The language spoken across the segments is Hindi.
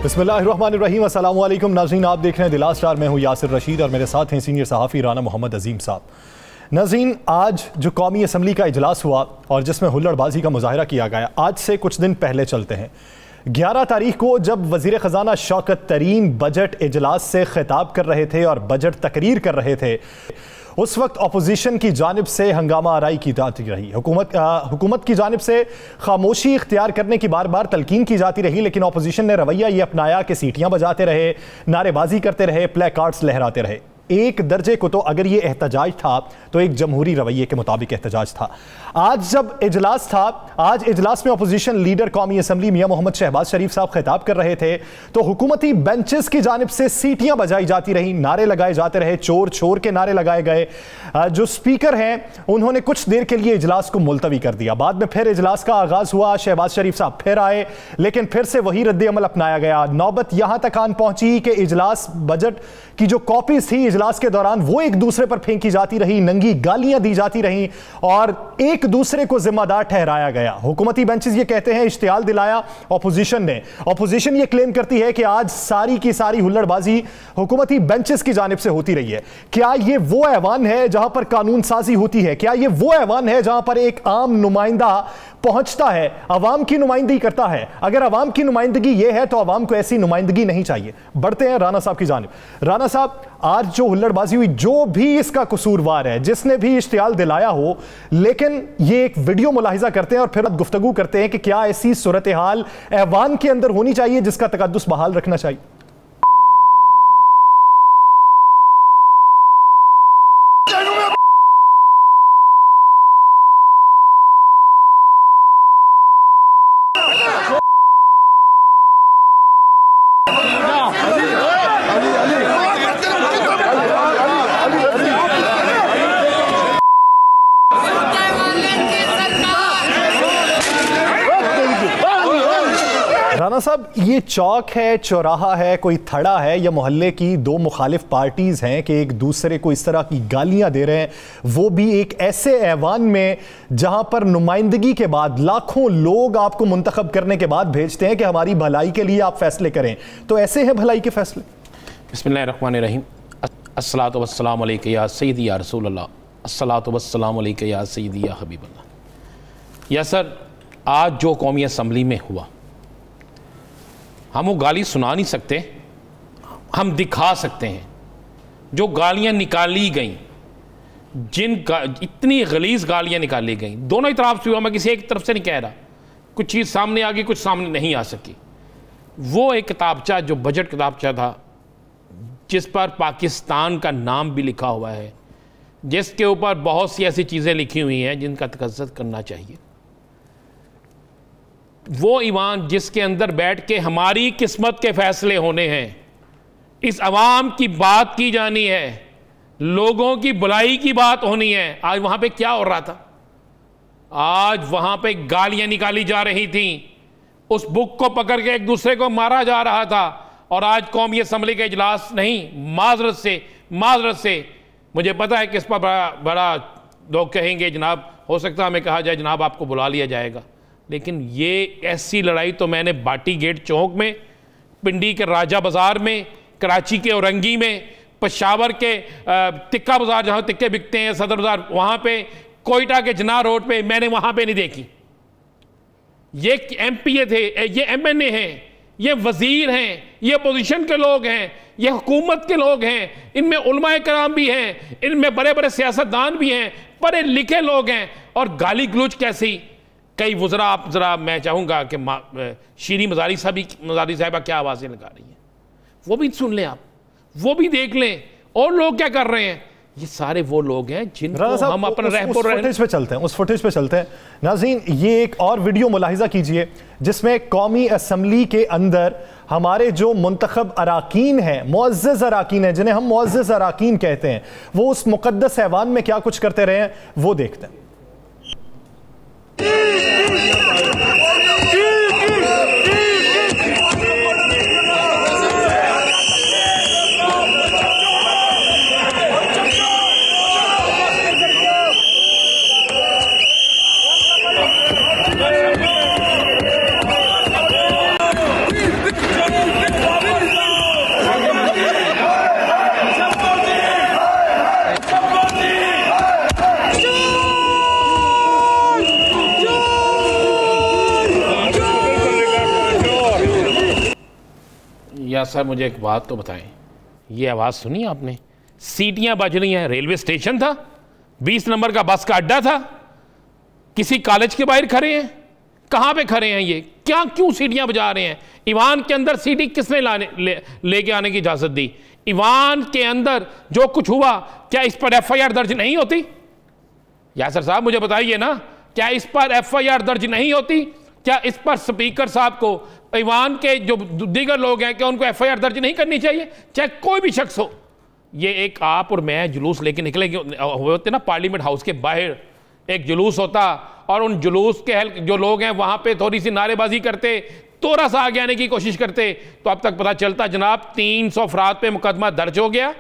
बिस्मिल्लाहिर्रहमानिर्रहीम। अस्सलाम वालेकुम नाज़रीन, आप देख रहे हैं दिला स्टार। मैं हूँ यासिर रशीद और मेरे साथ हैं सीनियर सहाफ़ी राना मोहम्मद अजीम साहब। नाज़रीन, आज जो कौमी असम्बली का इजलास हुआ और जिसमें हुल्लड़बाजी का मुजाहरा किया गया, आज से कुछ दिन पहले चलते हैं। 11 तारीख को जब वज़ीर ख़जाना शौकत तरीन बजट इजलास से खिताब कर रहे थे और बजट तकरीर कर रहे थे, उस वक्त अपोजिशन की जानिब से हंगामा आराई की जाती रही। हुकूमत की जानिब से खामोशी इख्तियार करने की बार बार तलकीन की जाती रही, लेकिन अपोजिशन ने रवैया ये अपनाया कि सीटियां बजाते रहे, नारेबाजी करते रहे, प्ले कार्ड्स लहराते रहे। एक दर्जे को तो अगर ये एहतजाज था तो एक जमहूरी रवैये के मुताबिक एहतजाज था। आज जब इजलास था, आज इजलास में अपोजिशन लीडर कौमी असम्बली मियां मोहम्मद शहबाज शरीफ साहब खिताब कर रहे थे तो हुकूमती बेंचेस की जानिब से सीटियां बजाई जाती रही, नारे लगाए जाते रहे, चोर चोर के नारे लगाए गए। जो स्पीकर हैं उन्होंने कुछ देर के लिए इजलास को मुलतवी कर दिया। बाद में फिर इजलास का आगाज हुआ, शहबाज शरीफ साहब फिर आए, लेकिन फिर से वही रद्द अमल अपनाया गया। नौबत यहां तक आन पहुंची कि इजलास बजट की जो कॉपीज थी इजलास के दौरान वो एक दूसरे पर फेंकी जाती रही, नंगी गालियां दी जाती रही और एक दूसरे को जिम्मेदार ठहराया गया। हुकूमती बेंचेस ये कहते हैं इश्तियाल दिलाया अपोजिशन ने। अपोजिशन ये क्लेम करती है कि आज सारी की सारी हुल्लड़बाजी हुकूमती बेंचेस की जानिब से होती रही है। क्या ये वो ऐवान है जहां पर कानून साजी होती है? क्या ये वो ऐवान है जहां पर एक आम नुमाइंदा पहुंचता है, अवाम की नुमाइंदगी करता है? अगर अवाम की नुमाइंदगी ये है तो अवाम को ऐसी नुमाइंदगी नहीं चाहिए। बढ़ते हैं राना साहब की जानिब। राना साहब, आज जो हुल्लड़बाजी हुई, जो भी इसका कसूरवार है, जिसने भी इश्तियाल दिलाया हो, लेकिन ये एक वीडियो मुलाहिजा करते हैं और फिर गुफ्तगू करते हैं कि क्या ऐसी सूरत हाल ऐवान के अंदर होनी चाहिए जिसका तकद्दुस बहाल रखना चाहिए? राना साहब, ये चौक है, चौराहा है, कोई थड़ा है या मोहल्ले की दो मुखालिफ पार्टीज हैं कि एक दूसरे को इस तरह की गालियां दे रहे हैं, वो भी एक ऐसे ऐवान में जहां पर नुमाइंदगी के बाद लाखों लोग आपको मुंतखब करने के बाद भेजते हैं कि हमारी भलाई के लिए आप फैसले करें। तो ऐसे हैं भलाई के फैसले? बिस्मिल्लाहिर्रहमानिर्रहीम। अस्सलातु वस्सलामु अलैका या सय्यदी या रसूल अल्लाह, अस्सलातु वस्सलामु अलैका या सय्यदी या हबीब अल्लाह। या सर, आज जो कौमी असम्बली में हुआ, हम वो गाली सुना नहीं सकते, हम दिखा सकते हैं। जो गालियां निकाली गई, इतनी गलीज गालियां निकाली गई, दोनों ही तरफ से हुआ, मैं किसी एक तरफ से नहीं कह रहा। कुछ चीज़ सामने आ गई, कुछ सामने नहीं आ सकी। वो एक किताबचा, जो बजट किताबचा था, जिस पर पाकिस्तान का नाम भी लिखा हुआ है, जिसके ऊपर बहुत सी ऐसी चीज़ें लिखी हुई हैं जिनका तकद्दुस करना चाहिए, वो ईवान जिसके अंदर बैठ के हमारी किस्मत के फैसले होने हैं, इस अवाम की बात की जानी है, लोगों की भलाई की बात होनी है। आज वहां पे क्या हो रहा था? आज वहां पे गालियां निकाली जा रही थी, उस बुक को पकड़ के एक दूसरे को मारा जा रहा था। और आज कौमी असम्बली का इजलास नहीं, माजरत से मुझे पता है कि इस पर बड़ा लोग कहेंगे जनाब, हो सकता है हमें कहा जाए जनाब आपको बुला लिया जाएगा, लेकिन ये ऐसी लड़ाई तो मैंने बाटी गेट चौक में, पिंडी के राजा बाज़ार में, कराची के औरंगी में, पेशावर के तिक्का बाज़ार जहाँ तिक्के बिकते हैं, सदर बाज़ार वहाँ पे, कोयटा के जना रोड पे, मैंने वहाँ पे नहीं देखी। ये MPA थे, ये MNA हैं, ये वज़ीर हैं, ये अपोजिशन के लोग हैं, ये हुकूमत के लोग हैं, इनमें उलमाए कराम भी हैं, इनमें बड़े बड़े सियासतदान भी हैं, पढ़े लिखे लोग हैं। और गाली गलौज कैसी! कई वज़रा, आप ज़रा, मैं चाहूँगा कि शीरी मज़ारी साहिबा क्या आवाज़ें लगा रही हैं, वो भी सुन लें आप, वो भी देख लें। और लोग क्या कर रहे हैं? ये सारे वो लोग हैं जिनको हम अपना फुटेज पे चलते हैं, उस फुटेज पे चलते हैं। नाज़रीन, ये एक और वीडियो मुलाहिजा कीजिए जिसमें कौमी असम्बली के अंदर हमारे जो मुंतखब अराकीन हैं, मुअज़्ज़ज़ अराकीन हैं, जिन्हें हम मुअज़्ज़ज़ अराकीन कहते हैं, वो उस मुक़द्दस ऐवान में क्या कुछ करते रहे हैं, वो देखते हैं। या सर मुझे एक बात तो बताएं, ये आवाज़ सुनी आपने? सीटियां बज रही हैं। रेलवे स्टेशन था, 20 नंबर का बस का अड्डा था, किसी कॉलेज के बाहर खड़े हैं, कहां पे खड़े हैं ये? क्या क्यों सीटियां बजा रहे हैं? ईवान के अंदर सीटी किसने लेके आने की इजाजत दी? ईवान के अंदर जो कुछ हुआ, क्या इस पर एफआईआर दर्ज नहीं होती? यासर साहब मुझे बताइए ना, क्या इस पर एफआईआर दर्ज नहीं होती? क्या इस पर स्पीकर साहब को, ईवान के जो दीगर लोग हैं, क्या उनको एफआईआर दर्ज नहीं करनी चाहिए? चाहे कोई भी शख्स हो। ये एक आप और मैं जुलूस लेके निकले होते ना, पार्लियामेंट हाउस के बाहर एक जुलूस होता और उन जुलूस के जो लोग हैं वहां पे थोड़ी सी नारेबाजी करते, थोड़ा सा आगे आने की कोशिश करते, तो अब तक पता चलता जनाब 300 अफराद पे मुकदमा दर्ज हो गया,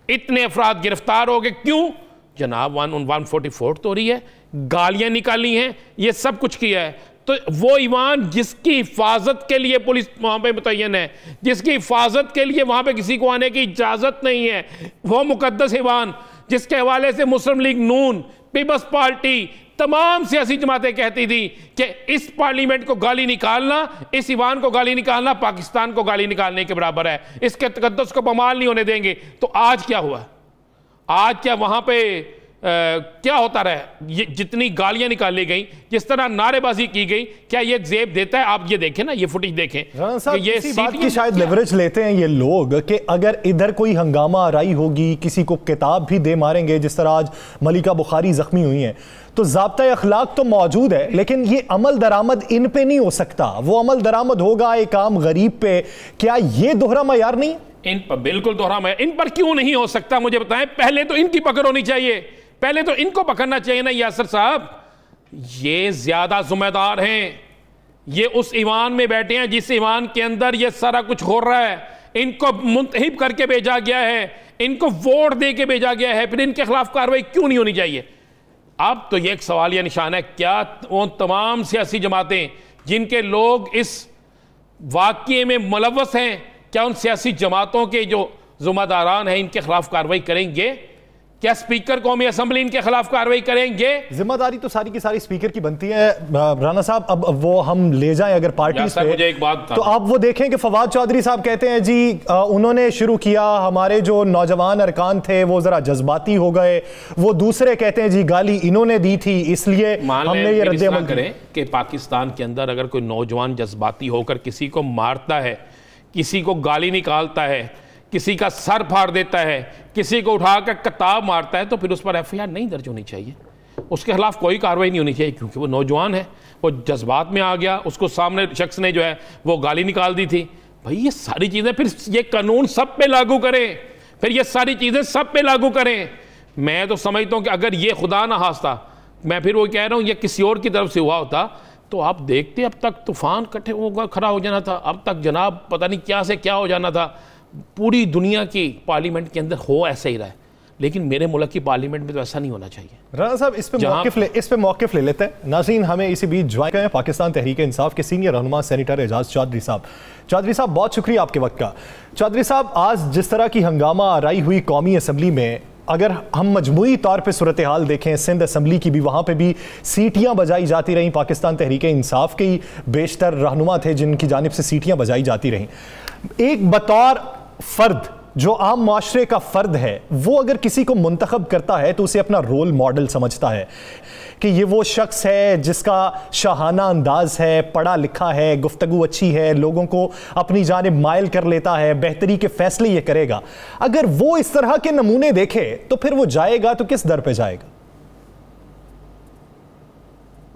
इतने अफराद गिरफ्तार हो गए। क्यों जनाब? 144 तो हो रही है, गालियां निकाली हैं, ये सब कुछ किया है। तो वो ईवान जिसकी हिफाजत के लिए पुलिस वहां पे मुतय्यन है, जिसकी हिफाजत के लिए वहां पे किसी को आने की इजाजत नहीं है, वो मुकद्दस ईवान जिसके हवाले से मुस्लिम लीग नून, पीपल्स पार्टी, तमाम सियासी जमातें कहती थी कि इस पार्लियामेंट को गाली निकालना, इस ईवान को गाली निकालना पाकिस्तान को गाली निकालने के बराबर है, इसके तकद्दुस को बमाल नहीं होने देंगे। तो आज क्या हुआ? आज क्या वहां पे क्या होता रहा? ये जितनी गालियां निकाली गई, जिस तरह नारेबाजी की गई, क्या ये जेब देता है? आप ये देखें ना, ये फुटेज देखें। ये इसी बात की शायद लेवरेज लेते हैं ये लोग कि अगर इधर कोई हंगामा आराई होगी, किसी को किताब भी दे मारेंगे, जिस तरह आज मलिका बुखारी जख्मी हुई हैं, तो ज़ाब्ता अखलाक तो मौजूद है, लेकिन ये अमल दरामद इन पे नहीं हो सकता। वो अमल दरामद होगा एक आम गरीब पे। क्या ये दोहरा मयार नहीं? इन पर बिल्कुल दोहरा मयार। इन पर क्यों नहीं हो सकता मुझे बताएं? पहले तो इनकी पकड़ होनी चाहिए, पहले तो इनको पकड़ना चाहिए ना यासर साहब। ये ज्यादा जिम्मेदार हैं, ये उस ईवान में बैठे हैं जिस ईवान के अंदर ये सारा कुछ हो रहा है। इनको मुंतहिब करके भेजा गया है, इनको वोट दे के भेजा गया है, फिर इनके खिलाफ कार्रवाई क्यों नहीं होनी चाहिए? अब तो ये एक सवालिया निशान है, क्या वो तमाम सियासी जमातें जिनके लोग इस वाकये में मुलव्वस हैं, क्या उन सियासी जमातों के जो जिम्मेदारान हैं इनके खिलाफ कार्रवाई करेंगे? क्या स्पीकर कौमी असेंबली इनके खिलाफ कार्रवाई करेंगे? जिम्मेदारी तो सारी की सारी स्पीकर की बनती है राना साहब। अब वो हम ले जाएं अगर पार्टी पे, मुझे एक बात तो आप वो देखें कि फवाद चौधरी साहब कहते हैं जी उन्होंने शुरू किया, हमारे जो नौजवान अरकान थे वो जरा जज्बाती हो गए। वो दूसरे कहते हैं जी गाली इन्होंने दी थी इसलिए हमने ये रद्द-ए-अमल करें कि पाकिस्तान के अंदर अगर कोई नौजवान जज्बाती होकर किसी को मारता है, किसी को गाली निकालता है, किसी का सर फाड़ देता है, किसी को उठाकर किताब मारता है, तो फिर उस पर एफआईआर नहीं दर्ज होनी चाहिए, उसके खिलाफ कोई कार्रवाई नहीं होनी चाहिए, क्योंकि वो नौजवान है, वो जज्बात में आ गया, उसको सामने शख्स ने जो है वो गाली निकाल दी थी। भाई ये सारी चीज़ें फिर ये कानून सब पे लागू करें, फिर ये सारी चीज़ें सब पे लागू करें। मैं तो समझता हूँ कि अगर ये खुदा ना खास्ता, मैं फिर वो कह रहा हूँ ये किसी और की तरफ से हुआ होता तो आप देखते अब तक तूफान कट्ठे होगा खड़ा हो जाना था, अब तक जनाब पता नहीं क्या से क्या हो जाना था। पूरी दुनिया की पार्लियामेंट के अंदर हो ऐसा ही रहा है, लेकिन मेरे मुल्क की पार्लियामेंट में तो ऐसा नहीं होना चाहिए। राना साहब इस पे मौक़िफ़ ले लेते हैं। नाज़रीन हमें इसी बीच ज्वाइन करें पाकिस्तान तहरीक इंसाफ के सीनियर रहनुमा सेनेटर एजाज चौधरी साहब। चौधरी साहब बहुत शुक्रिया आपके वक्त का। चौधरी साहब आज जिस तरह की हंगामा आराई हुई कौमी असम्बली में, अगर हम मजमूई तौर पर सूरत हाल देखें सिंध असम्बली की भी, वहाँ पर भी सीटियाँ बजाई जाती रहीं, पाकिस्तान तहरीक इंसाफ के ही बेशतर रहनुमा थे जिनकी जानिब से सीटियाँ बजाई जाती रहीं। एक बतौर फर्द जो आम माशरे का फर्द है, वो अगर किसी को मुंतखब करता है तो उसे अपना रोल मॉडल समझता है कि ये वो शख्स है जिसका शाहाना अंदाज है, पढ़ा लिखा है, गुफ्तगू अच्छी है, लोगों को अपनी जानिब माइल कर लेता है, बेहतरी के फैसले ये करेगा। अगर वो इस तरह के नमूने देखे तो फिर वो जाएगा तो किस दर पे जाएगा?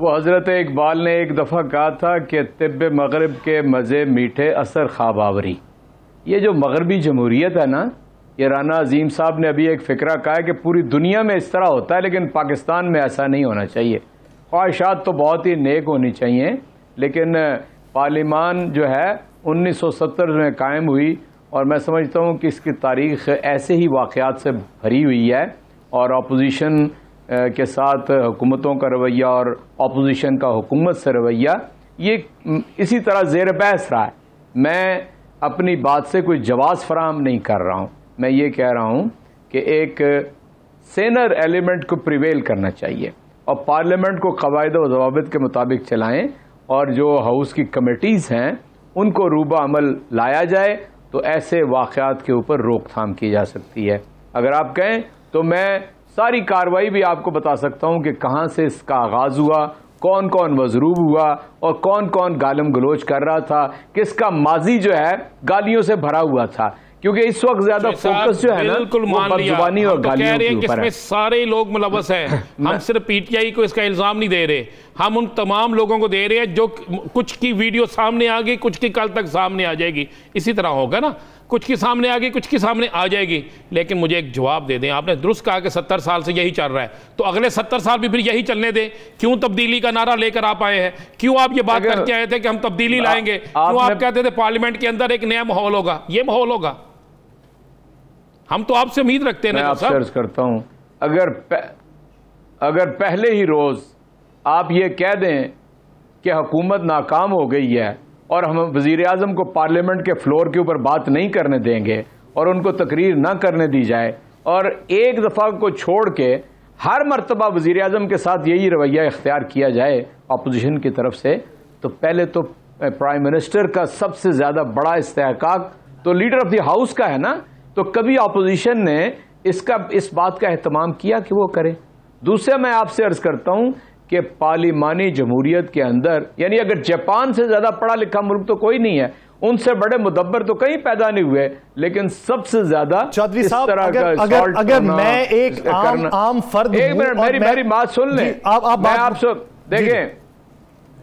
वो हजरत इकबाल ने एक दफ़ा कहा था कि तिब्बे मगरिब के मज़े मीठे असर ख्वाब आवरी। ये जो मगरबी जमहूरियत है ना, ये राना अजीम साहब ने अभी एक फ़िक्रा कहा है कि पूरी दुनिया में इस तरह होता है, लेकिन पाकिस्तान में ऐसा नहीं होना चाहिए। ख्वाहिशात तो बहुत ही नेक होनी चाहिए, लेकिन पार्लियामान जो है 1970 में कायम हुई और मैं समझता हूँ कि इसकी तारीख़ ऐसे ही वाक़यात से भरी हुई है और अपोजिशन के साथ हुकूमतों का रवैया और अपोजिशन का हुकूमत से रवैया ये इसी तरह ज़ेर बहस रहा है। मैं अपनी बात से कोई जवाज़ फराहम नहीं कर रहा हूँ, मैं ये कह रहा हूँ कि एक सेनर एलिमेंट को प्रिवेल करना चाहिए और पार्लियामेंट को क़वाइद व ज़वाबित के मुताबिक चलाएं और जो हाउस की कमेटीज़ हैं उनको रूबा अमल लाया जाए तो ऐसे वाक़यात के ऊपर रोकथाम की जा सकती है। अगर आप कहें तो मैं सारी कार्रवाई भी आपको बता सकता हूं कि कहां से इसका आगाज़ हुआ, कौन कौन मजरूब हुआ और कौन कौन गालम गलोच कर रहा था, किसका माजी जो है गालियों से भरा हुआ था, क्योंकि इस वक्त ज्यादा फोकस जो है ना वो बदजुबानी और गालियों के ऊपर है। सारे लोग मुलव्वस हैं। हम सिर्फ पीटीआई को इसका इल्जाम नहीं दे रहे, हम उन तमाम लोगों को दे रहे हैं जो कुछ की वीडियो सामने आ गई, कुछ की कल तक सामने आ जाएगी। इसी तरह होगा ना, कुछ की सामने आ गई, कुछ की सामने आ जाएगी। लेकिन मुझे एक जवाब दे दें, आपने दुरुस्त कहा कि 70 साल से यही चल रहा है, तो अगले 70 साल भी फिर यही चलने दें। क्यों तब्दीली का नारा लेकर आप आए हैं? क्यों आप ये बात करके आए थे कि हम तब्दीली लाएंगे? क्यों आप कहते थे पार्लियामेंट के अंदर एक नया माहौल होगा? ये माहौल होगा, हम तो आपसे उम्मीद रखते हैं। मैं आपसे अर्ज करता हूं, अगर पहले ही रोज आप ये कह दें कि हुकूमत नाकाम हो गई है और हम वजीर आजम को पार्लियामेंट के फ्लोर के ऊपर बात नहीं करने देंगे और उनको तकरीर ना करने दी जाए, और एक दफा को छोड़ के हर मरतबा वजीर आजम के साथ यही रवैया इख्तियार किया जाए अपोजिशन की तरफ से, तो पहले तो प्राइम मिनिस्टर का सबसे ज्यादा बड़ा इस्तेहकाक तो लीडर ऑफ द हाउस का है ना, तो कभी अपोजिशन ने इस बात का एहतमाम किया कि वो करे। दूसरा मैं आपसे अर्ज करता हूं कि पार्लिमानी जमहूरियत के अंदर, यानी अगर जापान से ज्यादा पढ़ा लिखा मुल्क तो कोई नहीं है, उनसे बड़े मुदब्बर तो कहीं पैदा नहीं हुए, लेकिन सबसे ज्यादा चौधरी साहब अगर मैं एक आम फर्द, एक मिनट मेरी बात सुन लें। मैं आपसे देखें,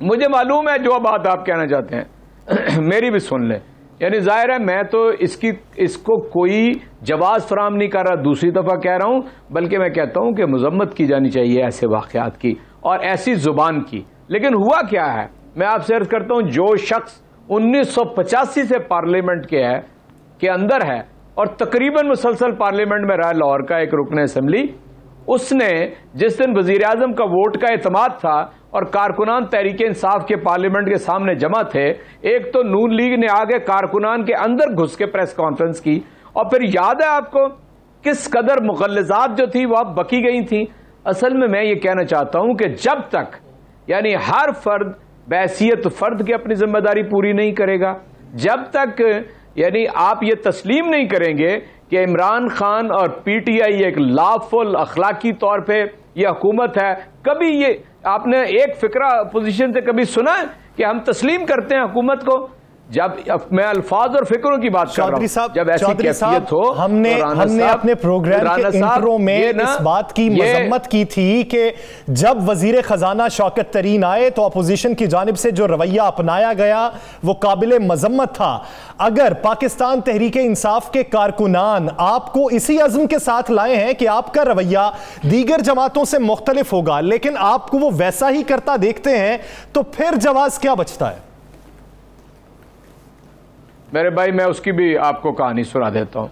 मुझे मालूम है जो बात आप कहना चाहते हैं मेरी भी सुन लें। यानी जाहिर है मैं तो इसको कोई जवाब फराम नहीं कर रहा, दूसरी दफा कह रहा हूं, बल्कि मैं कहता हूं कि मजम्मत की जानी चाहिए ऐसे वाकयात की और ऐसी जुबान की। लेकिन हुआ क्या है, मैं आपसे अर्ज करता हूं, जो शख्स 1985 से पार्लियामेंट के अंदर है और तकरीबन मुसलसल पार्लियामेंट में रहा, लाहौर का एक रुकन असेंबली, उसने जिस दिन वजीर आजम का वोट का एतमाद था और कारकुनान तहरीक इंसाफ के पार्लियामेंट के सामने जमा थे, एक तो नून लीग ने आगे कारकुनान के अंदर घुस के प्रेस कॉन्फ्रेंस की, और फिर याद है आपको किस कदर मुगल्लजात जो थी वह बकी गई थी। असल में मैं ये कहना चाहता हूं कि जब तक यानी हर फर्द बैसियत फर्द की अपनी जिम्मेदारी पूरी नहीं करेगा, जब तक यानी आप ये तस्लीम नहीं करेंगे कि इमरान खान और पीटीआई एक लाफुल अखलाकी तौर पे ये हुकूमत है, कभी ये आपने एक फिक्रा अपोजिशन से कभी सुना कि हम तस्लीम करते हैं हुकूमत को? जब मैं अल्फाज और फिक्रों की बात कर रहा हूं, जब ऐसी कैफियत हो, हमने अपने प्रोग्राम के इंट्रो में इस बात की मजम्मत की थी कि जब वजीर खजाना शौकत तरीन आए तो अपोजिशन की जानिब से जो रवैया अपनाया गया वो काबिल मजम्मत था। अगर पाकिस्तान तहरीक इंसाफ के कारकुनान आपको इसी अज़्म के साथ लाए हैं कि आपका रवैया दीगर जमातों से मुख्तलिफ होगा, लेकिन आपको वो वैसा ही करता देखते हैं, तो फिर जवाब क्या बचता है? मेरे भाई, मैं उसकी भी आपको कहानी सुना देता हूं।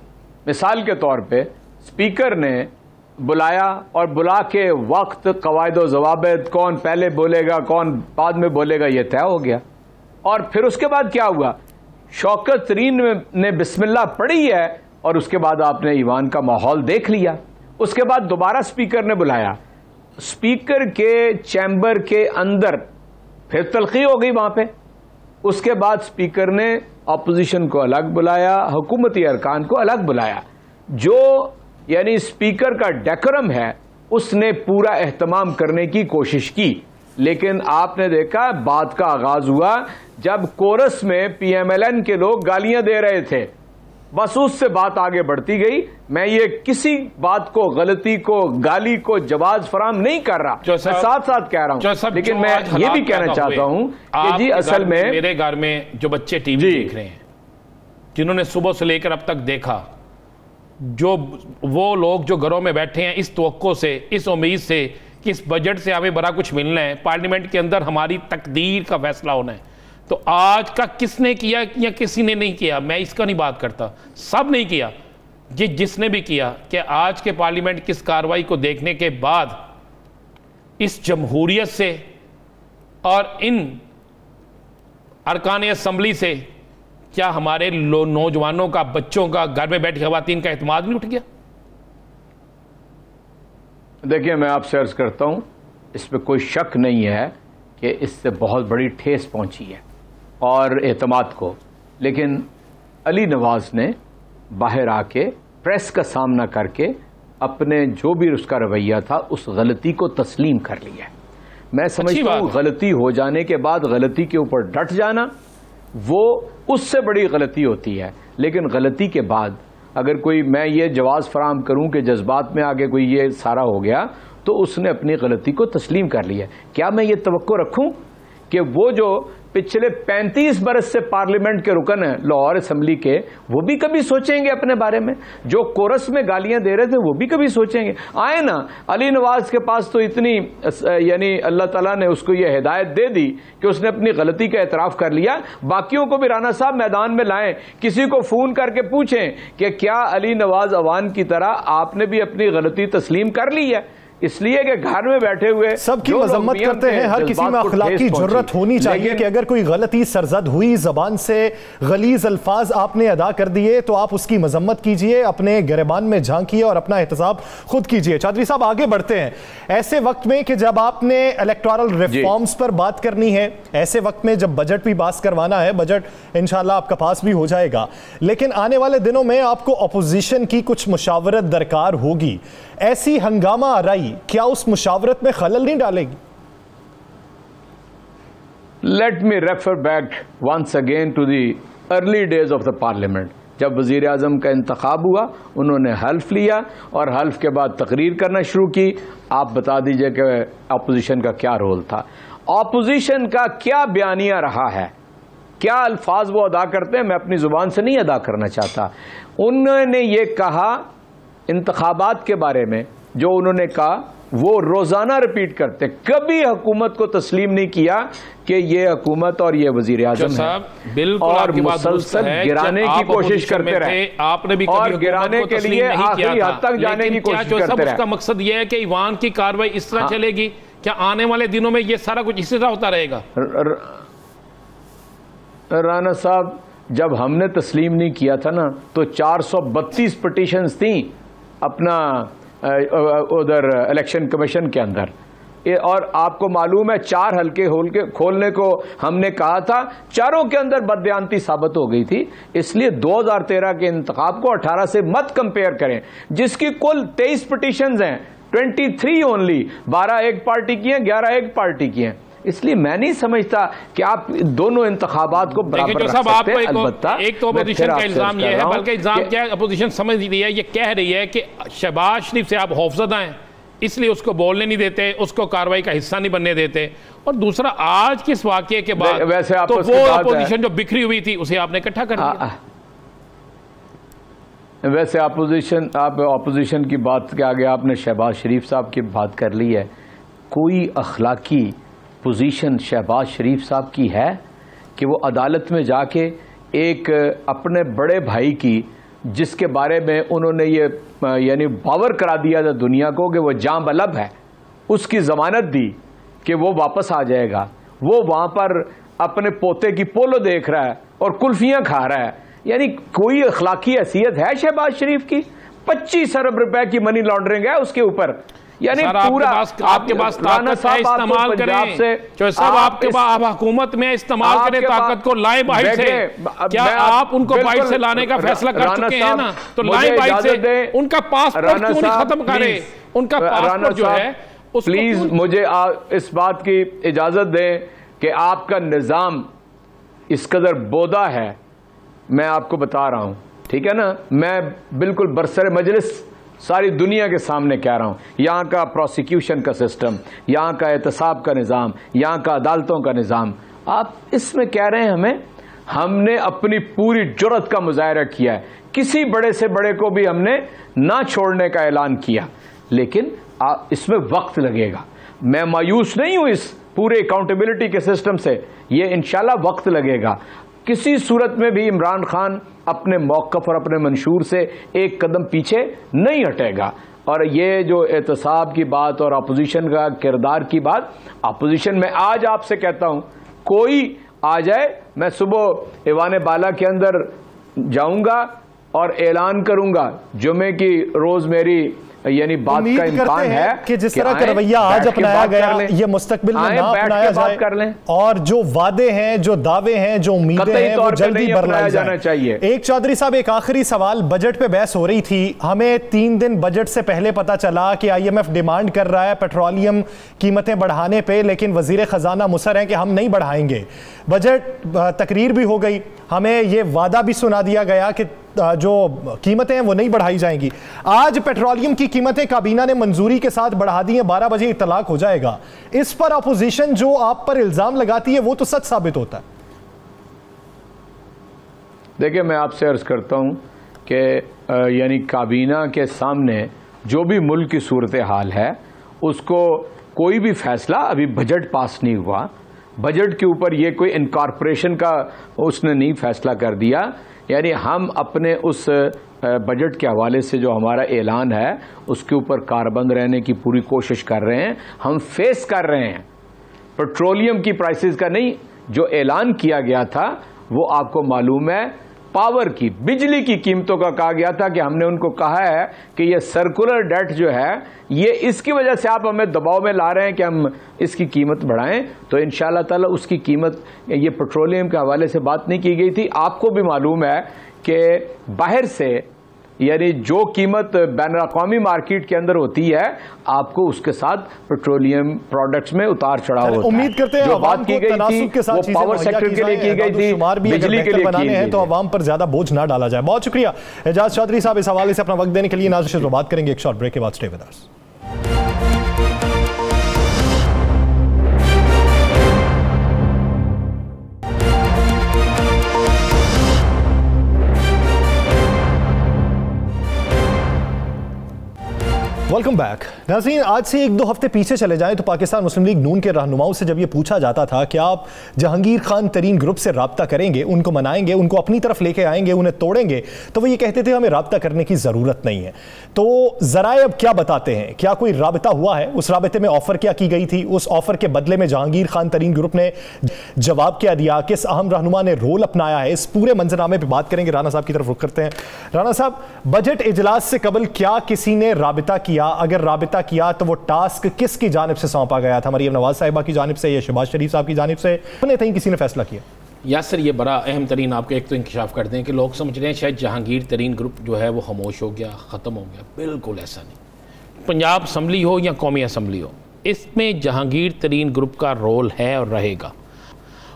मिसाल के तौर पे स्पीकर ने बुलाया और बुला के वक्त, कवायद व ज़वाबित, कौन पहले बोलेगा कौन बाद में बोलेगा, यह तय हो गया। और फिर उसके बाद क्या हुआ, शौकत तरीन ने बिस्मिल्लाह पढ़ी है और उसके बाद आपने ईवान का माहौल देख लिया। उसके बाद दोबारा स्पीकर ने बुलाया, स्पीकर के चैम्बर के अंदर फिर तलखी हो गई वहां पे। उसके बाद स्पीकर ने अपोजिशन को अलग बुलाया, हुकूमती अरकान को अलग बुलाया। जो यानी स्पीकर का डेकोरम है उसने पूरा एहतमाम करने की कोशिश की, लेकिन आपने देखा बात का आगाज हुआ जब कोरस में पीएमएलएन के लोग गालियां दे रहे थे, बस उससे बात आगे बढ़ती गई। मैं ये किसी बात को, गलती को, गाली को जवाब फराम नहीं कर रहा, मैं साथ साथ कह रहा हूं, लेकिन मैं ये भी कहना चाहता हूं कि जी असल में मेरे घर में जो बच्चे टीवी देख रहे हैं, जिन्होंने सुबह से लेकर अब तक देखा, जो वो लोग जो घरों में बैठे हैं इस तवक्को से, इस उम्मीद से कि इस बजट से हमें बड़ा कुछ मिलना है, पार्लियामेंट के अंदर हमारी तकदीर का फैसला होना है, तो आज का किसने किया या किसी ने नहीं किया, मैं इसका नहीं बात करता, सब नहीं किया। जिसने भी किया कि आज के पार्लियामेंट की इस कार्रवाई को देखने के बाद इस जमहूरियत से और इन अरकान असम्बली से क्या हमारे नौजवानों का, बच्चों का, घर में बैठी खवातीन का एतमाद नहीं उठ गया? देखिए, मैं आपसे अर्ज करता हूं, इस पर कोई शक नहीं है कि इससे बहुत बड़ी ठेस पहुंची है और एतमाद को, लेकिन अली नवाज ने बाहर आके प्रेस का सामना करके अपने जो भी उसका रवैया था उस गलती को तस्लीम कर लिया। मैं समझता हूँ गलती हो जाने के बाद गलती के ऊपर डट जाना वो उससे बड़ी गलती होती है, लेकिन गलती के बाद अगर कोई मैं ये जवाब फराहम करूं कि जज्बात में आगे कोई ये सारा हो गया तो उसने अपनी गलती को तस्लीम कर लिया। क्या मैं ये तवक्को रखूं कि वो जो पिछले 35 बरस से पार्लियामेंट के रुकन हैं लाहौर असम्बली के, वो भी कभी सोचेंगे अपने बारे में? जो कोरस में गालियां दे रहे थे वो भी कभी सोचेंगे? आए ना, अली नवाज के पास तो इतनी यानी अल्लाह ताला ने उसको ये हिदायत दे दी कि उसने अपनी गलती का एतराफ कर लिया। बाकियों को भी राना साहब मैदान में लाएं, किसी को फोन करके पूछें कि क्या अली नवाज अवान की तरह आपने भी अपनी गलती तस्लीम कर ली है? इसलिए कि घर में बैठे हुए सबकी मजम्मत करते हैं, हर किसी में अखलाकी जुर्रत होनी चाहिए कि अगर कोई गलती सरजद हुई, जबान से गलीज अल्फाज आपने अदा कर दिए तो आप उसकी मजम्मत कीजिए, अपने गिरबान में झांकिए और अपना एहतसाब खुद कीजिए। चौधरी साहब आगे बढ़ते हैं। ऐसे वक्त में कि जब आपने इलेक्टोरल रिफॉर्म्स पर बात करनी है, ऐसे वक्त में जब बजट भी पास करवाना है, बजट इंशाल्लाह आपका पास भी हो जाएगा, लेकिन आने वाले दिनों में आपको अपोजिशन की कुछ मुशावरत दरकार होगी। ऐसी हंगामा आराई क्या उस मुशावरत में खलल नहीं डालेगी? Let me refer back once again to the early days of the parliament. जब वजीर आजम का इंतखाब हुआ, उन्होंने हल्फ लिया और हल्फ के बाद तकरीर करना शुरू की। आप बता दीजिए कि अपोजिशन का क्या रोल था, अपोजिशन का क्या बयानिया रहा है, क्या अल्फाज वो अदा करते हैं। मैं अपनी जुबान से नहीं अदा करना चाहता। उन्होंने ये कहा इंतखाबात के बारे में, जो उन्होंने कहा वो रोजाना रिपीट करते, कभी हुकूमत को तस्लीम नहीं किया कि ये हुकूमत और ये वजीर आजम है, और मुसलसल गिराने की कोशिश करते रहे। आपने भी और गिराने के लिए आखिरी हद तक जाने की कोशिश करते रहे। उसका मकसद ये है कि ईवान की कार्रवाई इस तरह चलेगी। क्या आने वाले दिनों में ये सारा कुछ इसी तरह होता रहेगा? राना साहब, जब हमने तस्लीम नहीं किया था ना, तो 432 पिटीशंस थी अपना उधर इलेक्शन कमीशन के अंदर, और आपको मालूम है 4 हल्के खोलने को हमने कहा था, चारों के अंदर बददियानती साबित हो गई थी। इसलिए 2013 के इंतखाब को 18 से मत कंपेयर करें, जिसकी कुल 23 पिटीशंस हैं, 23 ओनली, 12 एक पार्टी की हैं, 11 एक पार्टी की हैं। इसलिए मैं नहीं समझता कि आप दोनों इंतखाबात को बराबर रख सकते हैं। अलबत्ता एक तो अपोजिशन का इल्जाम यह है, बल्कि इल्जाम क्या है, अपोजिशन समझ रही है, ये कह रही है कि शहबाज शरीफ से आप खौफजदा हैं, इसलिए उसको बोलने नहीं देते, उसको कार्रवाई का हिस्सा नहीं बनने देते। और दूसरा, आज के इस वाकये के बाद वैसे तो वो अपोजिशन जो बिखरी हुई थी उसे आपने इकट्ठा कर दिया। वैसे अपोजिशन की बात के आगे आपने शहबाज शरीफ साहब की बात कर ली है। कोई अखलाकी पोजीशन शहबाज शरीफ साहब की है कि वो अदालत में जाके एक अपने बड़े भाई की, जिसके बारे में उन्होंने ये यानी बावर करा दिया था दुनिया को कि वो जां बलब है, उसकी जमानत दी कि वो वापस आ जाएगा, वो वहां पर अपने पोते की पोलो देख रहा है और कुल्फियां खा रहा है। यानी कोई अखलाकी हैसियत है शहबाज शरीफ की? 25 अरब रुपए की मनी लॉन्ड्रिंग है उसके ऊपर। यानी पूरा आपके पास ताकत है, इस्तेमाल करें। सब आपके पास, आप हुकूमत में इस्तेमाल करें ताकत को, लाएं बाहर से। क्या आप उनको बाहर से लाने का फैसला कर चुके हैं ना? तो लाएं बाहर से, उनका पासपोर्ट क्यों नहीं खत्म करें? उनका पासपोर्ट जो है, प्लीज मुझे इस बात की इजाजत दें कि आपका निजाम इस कदर बोदा है। मैं आपको बता रहा हूं, ठीक है ना, मैं बिल्कुल बरसर मजलिस सारी दुनिया के सामने कह रहा हूं, यहां का प्रोसिक्यूशन का सिस्टम, यहां का एहतसाब का निज़ाम, यहां का अदालतों का निज़ाम, आप इसमें कह रहे हैं हमने अपनी पूरी जुर्रत का मुजाहरा किया है, किसी बड़े से बड़े को भी हमने ना छोड़ने का ऐलान किया, लेकिन इसमें वक्त लगेगा। मैं मायूस नहीं हूं इस पूरे अकाउंटेबिलिटी के सिस्टम से, ये इंशाल्लाह वक्त लगेगा। किसी सूरत में भी इमरान खान अपने मौक़िफ़ और अपने मंशूर से एक कदम पीछे नहीं हटेगा। और ये जो एहतसाब की बात और अपोजिशन का किरदार की बात, अपोजिशन में आज आपसे कहता हूं, कोई आ जाए, मैं सुबह ईवान बाला के अंदर जाऊंगा और ऐलान करूंगा, जुमे की रोज़ मेरी यानी बात का इम्कान है कि जिस तरह का रवैया आज अपनाया गया ये मुस्तकबिल में ना अपनाया जाए कर लें, और जो वादे हैं, जो दावे हैं, जो उम्मीदें हैं वो जल्दी बरलाई जाना चाहिए। एक चौधरी साहब, एक आखिरी सवाल, बजट पे बहस हो रही थी, हमें 3 दिन बजट से पहले पता चला कि IMF डिमांड कर रहा है पेट्रोलियम कीमतें बढ़ाने पे, लेकिन वजीर खजाना मुसर है कि हम नहीं बढ़ाएंगे। बजट तकरीर भी हो गई, हमें यह वादा भी सुना दिया गया कि जो कीमतें हैं वो नहीं बढ़ाई जाएंगी। आज पेट्रोलियम की कीमतें काबीना ने मंजूरी के साथ बढ़ा दी हैं, 12 बजे इतलाक हो जाएगा। इस पर अपोजिशन जो आप पर इल्जाम लगाती है वो तो सच साबित होता है। देखिए, मैं आपसे अर्ज करता हूं कि यानी काबीना के सामने जो भी मुल्क की सूरत हाल है उसको कोई भी फैसला, अभी बजट पास नहीं हुआ, बजट के ऊपर ये कोई इनकॉर्पोरेशन का उसने नहीं फैसला कर दिया। यानी हम अपने उस बजट के हवाले से जो हमारा ऐलान है उसके ऊपर कारबंद रहने की पूरी कोशिश कर रहे हैं। हम फेस कर रहे हैं पेट्रोलियम की प्राइसेस का नहीं, जो ऐलान किया गया था वो आपको मालूम है, पावर की, बिजली की कीमतों का कहा गया था कि हमने उनको कहा है कि ये सर्कुलर डेट जो है ये इसकी वजह से आप हमें दबाव में ला रहे हैं कि हम इसकी कीमत बढ़ाएं, तो इंशाअल्लाह ताला उसकी कीमत, ये पेट्रोलियम के हवाले से बात नहीं की गई थी। आपको भी मालूम है कि बाहर से यानी जो कीमत बैनुल-अक़वामी मार्केट के अंदर होती है आपको उसके साथ पेट्रोलियम प्रोडक्ट्स में उतार चढ़ाव होता है। उम्मीद करते हैं जो बात की गई थी वो पावर सेक्टर के लिए की गई थी, बिजली के लिए बनाने हैं तो अवाम पर ज्यादा बोझ ना डाला जाए। बहुत शुक्रिया एजाज चौधरी साहब इस हवाले से अपना वक्त देने के लिए। नाज़रीन, बात करेंगे एक शॉर्ट ब्रेक के बाद। Stay with us. Welcome back. नाज़रीन, आज से 1-2 हफ्ते पीछे चले जाएं तो पाकिस्तान मुस्लिम लीग नून के रहनुमाओं से जब ये पूछा जाता था कि आप जहांगीर खान तरीन ग्रुप से राब्ता करेंगे, उनको मनाएंगे, उनको अपनी तरफ लेके आएंगे, उन्हें तोड़ेंगे, तो वो ये कहते थे हमें राब्ता करने की ज़रूरत नहीं है। तो ज़राए अब क्या बताते हैं, क्या कोई राब्ता हुआ है? उस राब्ते में ऑफ़र क्या की गई थी? उस ऑफ़र के बदले में जहांगीर खान तरीन ग्रुप ने जवाब क्या दिया? किस अहम रहनुमा ने रोल अपनाया है? इस पूरे मंजरनामे पर बात करेंगे। राना साहब की तरफ रुख करते हैं। राना साहब, बजट इजलास से कबल क्या किसी ने राब्ता किया? अगर राब्ता किया तो वो टास्क किसकी जानिब से सौंपा गया था? मरियम नवाज साहिबा की जानिब से या शहबाज शरीफ साहब की जानिब से? किसी ने फैसला किया? यासर, ये बड़ा अहम तरीन आपको एक तो इंकशाफ कर दें कि लोग समझ रहे हैं शायद जहांगीर तरीन ग्रुप जो है वो खामोश हो गया, ख़त्म हो गया। बिल्कुल ऐसा नहीं। पंजाब असम्बली हो या कौमी असम्बली हो, इसमें जहांगीर तरीन ग्रुप का रोल है और रहेगा,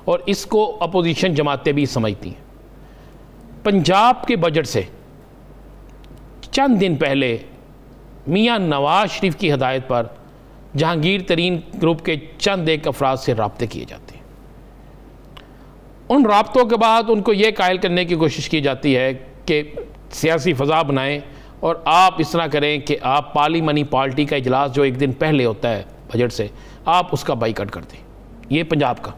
और इसको अपोजिशन जमातें भी समझती हैं। पंजाब के बजट से चंद दिन पहले मियाँ नवाज शरीफ की हदायत पर जहांगीर तरीन ग्रुप के चंद एक अफराद से राब्ते किए जाते हैं। उन राब्तों के बाद उनको ये कायल करने की कोशिश की जाती है कि सियासी फ़ज़ा बनाएं और आप इस तरह करें कि आप पार्लियामानी पार्टी का इजलास जो एक दिन पहले होता है बजट से, आप उसका बाइकआउट कर दें। ये पंजाब का,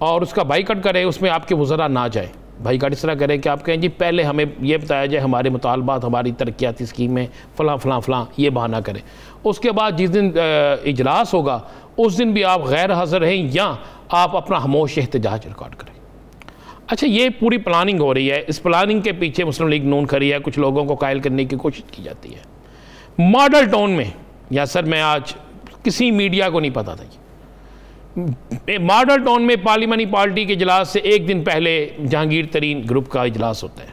और उसका बाइकआउट करें, उसमें आपके वज़रा ना जाए। बाइकआउट इस तरह करें कि आप कहें जी पहले हमें ये बताया जाए हमारे मुतालबात, हमारी तरक्याती स्कीमें, फ़लाँ फ़लाँ फ़लाँ, ये बहाना करें। उसके बाद जिस दिन इजलास होगा उस दिन भी आप गैर हाज़िर रहें या आप अपना खामोश एहतजाज रिकॉर्ड करें। अच्छा, ये पूरी प्लानिंग हो रही है। इस प्लानिंग के पीछे मुस्लिम लीग नून खड़ी है। कुछ लोगों को कायल करने की कोशिश की जाती है मॉडल टाउन में। या सर, मैं आज किसी मीडिया को नहीं पता था, मॉडल टाउन में पार्लियामानी पार्टी के इजलास से एक दिन पहले जहांगीर तरीन ग्रुप का इजलास होता है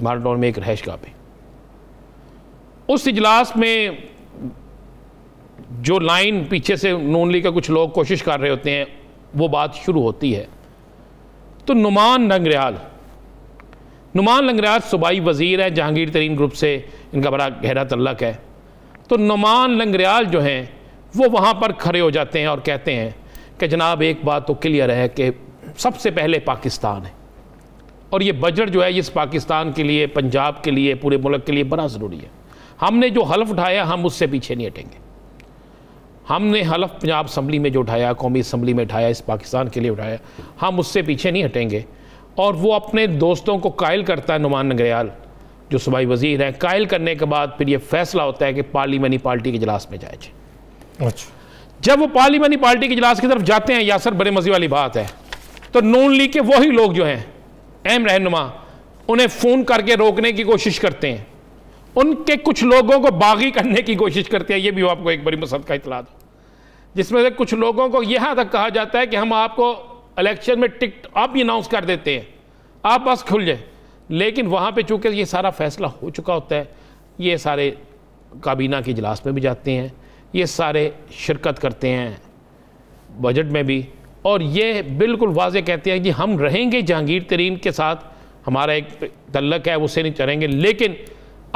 मॉडल टाउन में एक रहायशगाह पे। उस इजलास में जो लाइन पीछे से नून लीग का कुछ लोग कोशिश कर रहे होते हैं, वो बात शुरू होती है तो नुमान लंगरियाल सूबाई वज़ीर है जहांगीर तरीन ग्रुप से, इनका बड़ा गहरा तल्लक है। तो नुमान लंगरियाल जो हैं वो वहाँ पर खड़े हो जाते हैं और कहते हैं कि जनाब एक बात तो क्लियर है कि सबसे पहले पाकिस्तान है, और ये बजट जो है इस पाकिस्तान के लिए, पंजाब के लिए, पूरे मुल्क के लिए बड़ा ज़रूरी है। हमने जो हलफ उठाया हम उससे पीछे नहीं हटेंगे। हमने हलफ पंजाब असम्बली में जो उठाया, कौमी असम्बली में उठाया, इस पाकिस्तान के लिए उठाया, हम उससे पीछे नहीं हटेंगे। और वो अपने दोस्तों को कायल करता है, नुमान लंगरियाल जो सूबाई वज़ीर हैं। कायल करने के बाद फिर ये फैसला होता है कि पार्लियामानी पार्टी के इजलास में जाए। अच्छा, जब वो पार्लियामानी पार्टी के इजलास की तरफ जाते हैं, यासर बड़े मज़े वाली बात है, तो नून लीग के वही लोग जो हैं अहम रहनुमा, उन्हें फ़ोन करके रोकने की कोशिश करते हैं उनके कुछ लोगों को बागी करने की कोशिश करते हैं। ये भी आपको एक बड़ी मसद का इतला दो, जिसमें से कुछ लोगों को यहाँ तक कहा जाता है कि हम आपको इलेक्शन में टिकट आप ही अनाउंस कर देते हैं, आप बस खुल जाए। लेकिन वहाँ पे चूँकि ये सारा फैसला हो चुका होता है, ये सारे काबीना के इजलास में भी जाते हैं, ये सारे शिरकत करते हैं बजट में भी, और ये बिल्कुल वाज़े कहते हैं कि हम रहेंगे जहांगीर तरीन के साथ, हमारा एक तल्लक है उससे नहीं चलेंगे, लेकिन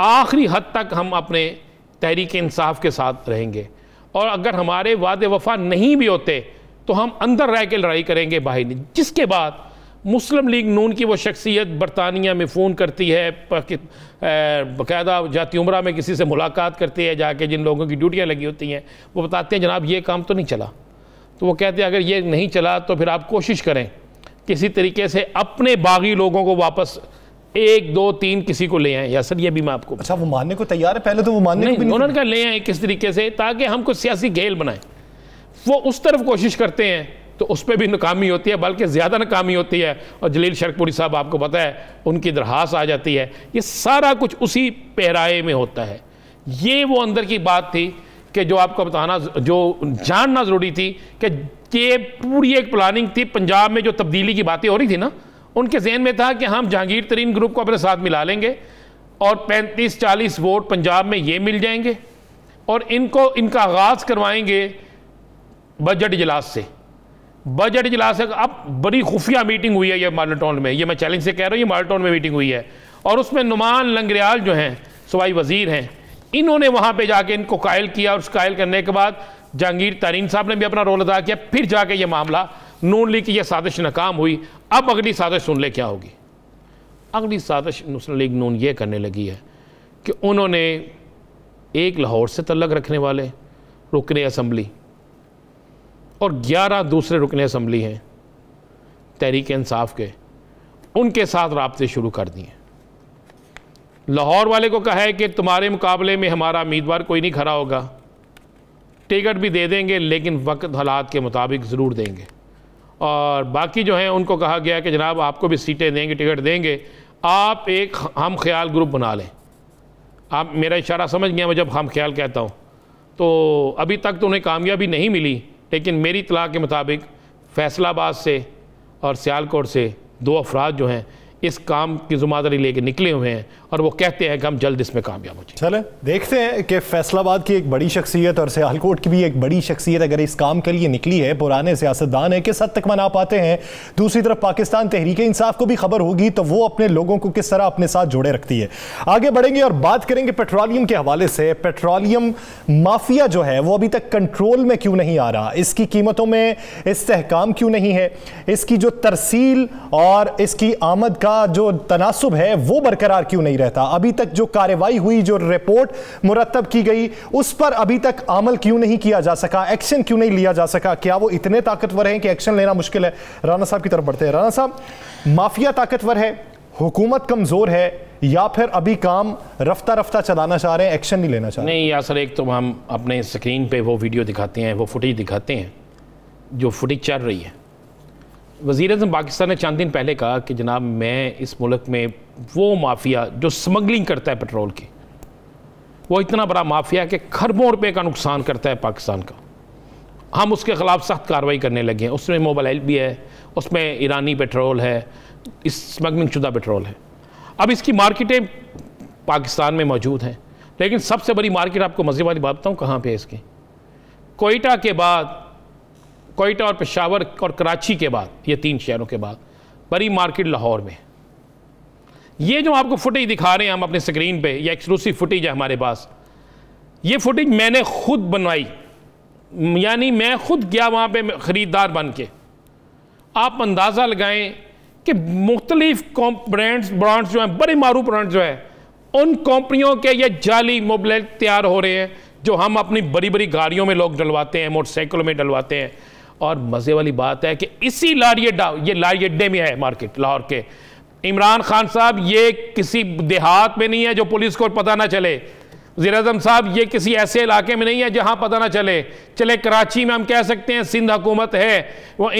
आखिरी हद तक हम अपने तहरीक इंसाफ के साथ रहेंगे। और अगर हमारे वादे वफा नहीं भी होते तो हम अंदर रह के लड़ाई करेंगे, बाहर नहीं। जिसके बाद मुस्लिम लीग नून की वो शख्सियत बरतानिया में फ़ोन करती है, बाकायदा जाती उम्रा में किसी से मुलाकात करती है जाके, जिन लोगों की ड्यूटियाँ लगी होती हैं, वो बताते हैं जनाब ये काम तो नहीं चला। तो वो कहते हैं अगर ये नहीं चला तो फिर आप कोशिश करें किसी तरीके से अपने बागी लोगों को वापस 1 2 3 किसी को ले आए। या सर ये भी मैं आपको, अच्छा वो मानने को तैयार है, पहले तो वो मानने नहीं, उन्होंने कहा ले आए किस तरीके से ताकि हम कुछ सियासी घेल बनाएं। वो उस तरफ कोशिश करते हैं तो उस पर भी नाकामी होती है, बल्कि ज़्यादा नाकामी होती है। और जलील शरकपुरी साहब आपको पता है उनकी दरखास्त आ जाती है। ये सारा कुछ उसी पहराए में होता है। ये वो अंदर की बात थी कि जो आपको बताना, जो जानना ज़रूरी थी कि ये पूरी एक प्लानिंग थी। पंजाब में जो तब्दीली की बातें हो रही थी ना, उनके जहन में था कि हम जहांगीर तरीन ग्रुप को अपने साथ मिला लेंगे और 35-40 वोट पंजाब में ये मिल जाएंगे और इनका आगाज़ करवाएंगे बजट इजलास से। बजट इजलास से अब बड़ी खुफिया मीटिंग हुई है ये मॉडल टाउन में, ये मैं चैलेंज से कह रहा हूँ, ये मॉडल टाउन में मीटिंग हुई है। और उसमें नुमान लंगरियाल जो हैं सूबाई वजीर हैं, इन्होंने वहाँ पे जाके इनको कायल किया, और उस कायल करने के बाद जहांगीर तरीन साहब ने भी अपना रोल अदा किया। फिर जाके ये मामला नून लीग की यह साजिश नाकाम हुई। अब अगली साजिश सुन ले क्या होगी। अगली साजिश मुस्लिम लीग नून ये करने लगी है कि उन्होंने एक लाहौर से तल्लक रखने वाले रुकने असम्बली और 11 दूसरे रुकने असम्बली हैं तहरीक इंसाफ के, उनके साथ राब्ते शुरू कर दिए। लाहौर वाले को कहा है कि तुम्हारे मुकाबले में हमारा उम्मीदवार कोई नहीं खड़ा होगा, टिकट भी दे देंगे लेकिन वक्त हालात के मुताबिक ज़रूर देंगे। और बाकी जो हैं उनको कहा गया कि जनाब आपको भी सीटें देंगे, टिकट देंगे, आप एक हम ख्याल ग्रुप बना लें। आप मेरा इशारा समझ गया मैं जब हम ख्याल कहता हूँ। तो अभी तक तो उन्हें कामयाबी नहीं मिली, लेकिन मेरी इत्तला के मुताबिक फैसलाबाद से और सियालकोट से 2 अफराद जो हैं इस काम की ज़िम्मेदारी लेके निकले हुए हैं और वो कहते हैं कि हम जल्द इसमें कामयाब हो जाएं। चलें देखते हैं कि फैसलाबाद की एक बड़ी शख्सियत और सियालकोट की भी एक बड़ी शख्सियत अगर इस काम के लिए निकली है, पुराने सियासतदान है, किस हद तक मना पाते हैं। दूसरी तरफ पाकिस्तान तहरीक इंसाफ को भी खबर होगी तो वो अपने लोगों को किस तरह अपने साथ जोड़े रखती है। आगे बढ़ेंगे और बात करेंगे पेट्रोलियम के हवाले से। पेट्रोलियम माफिया जो है वो अभी तक कंट्रोल में क्यों नहीं आ रहा, इसकी कीमतों में इस्तेहकाम क्यों नहीं है, इसकी जो तरसील और इसकी आमद का जो तनासुब है वो बरकरार क्यों नहीं रहता, अभी तक जो कार्रवाई हुई, जो रिपोर्ट मुरतब की गई उस पर अभी तक अमल क्यों नहीं किया जा सका, एक्शन क्यों नहीं लिया जा सका, क्या वो इतने ताकतवर हैं कि एक्शन लेना मुश्किल है। राना साहब की तरफ बढ़ते हैं। राना साहब, माफिया ताकतवर है, हुकूमत कमजोर है, या फिर अभी काम रफ्ता रफ्ता चलाना चाह रहे हैं, एक्शन नहीं लेना चाह रहे? नहीं यासर, एक तो हम अपने स्क्रीन पे वो वीडियो दिखाते हैं, वो फुटेज दिखाते हैं जो फुटेज चल रही है। वज़ीर-ए-आज़म पाकिस्तान ने चंद दिन पहले कहा कि जनाब मैं इस मुल्क में वो माफिया जो स्मगलिंग करता है पेट्रोल की, वो इतना बड़ा माफिया कि खरबों रुपए का नुकसान करता है पाकिस्तान का, हम उसके ख़िलाफ़ सख्त कार्रवाई करने लगे हैं। उसमें मोबाइल भी है, उसमें ईरानी पेट्रोल है, इस स्मगलिंग शुदा पेट्रोल है। अब इसकी मार्केटें पाकिस्तान में मौजूद हैं, लेकिन सबसे बड़ी मार्केट आपको मज़े वाली बात बताऊँ कहाँ पे है इसकी, कोयटा के बाद, कोयटा और पेशावर और कराची के बाद, ये 3 शहरों के बाद बड़ी मार्केट लाहौर में। ये जो आपको फुटेज दिखा रहे हैं हम अपने स्क्रीन पे, ये एक्सक्लूसिव फुटेज है हमारे पास। ये फुटेज मैंने खुद बनवाई, यानी मैं खुद गया वहाँ पे ख़रीदार बन के। आप अंदाज़ा लगाएं कि मुख्तलिफ ब्रांड्स जो हैं, बड़े मारूफ ब्रांड्स जो है, उन कंपनियों के ये जाली मोबाइल तैयार हो रहे हैं जो हम अपनी बड़ी बड़ी गाड़ियों में लोग डलवाते हैं, मोटरसाइकिलों में डलवाते हैं। और मज़े वाली बात है कि इसी ये लारी अड्डे में है मार्केट लाहौर के। इमरान खान साहब, ये किसी देहात में नहीं है जो पुलिस को पता ना चले। वज़ीर-ए-आज़म साहब, ये किसी ऐसे इलाके में नहीं है जहां पता ना चले कराची में हम कह सकते हैं सिंध हुकूमत है वो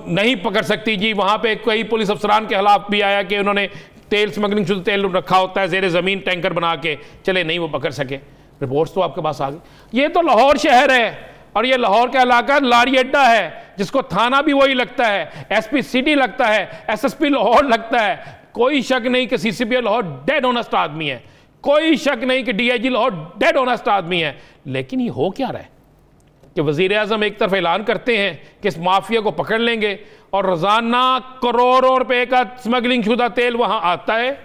नहीं पकड़ सकती जी, वहां पे कई पुलिस अफसरान के खिलाफ भी आया कि उन्होंने तेल स्मगलिंग शुद्ध तेल रखा होता है ज़ेरे ज़मीन टैंकर बना के, चले नहीं वो पकड़ सके। रिपोर्ट्स तो आपके पास आ गई। ये तो लाहौर शहर है और ये लाहौर का इलाका लारी अड्डा है, जिसको थाना भी वही लगता है, एसपी सिटी लगता है, एसएसपी लाहौर लगता है। कोई शक नहीं कि सीसीपी लाहौर डेड ऑनेस्ट आदमी है, कोई शक नहीं कि डीआईजी लाहौर डेड ऑनेस्ट आदमी है। लेकिन ये हो क्या रहा है कि वज़ीर आज़म एक तरफ ऐलान करते हैं कि इस माफिया को पकड़ लेंगे और रोज़ाना करोड़ों रुपए का स्मगलिंग शुदा तेल वहाँ आता है,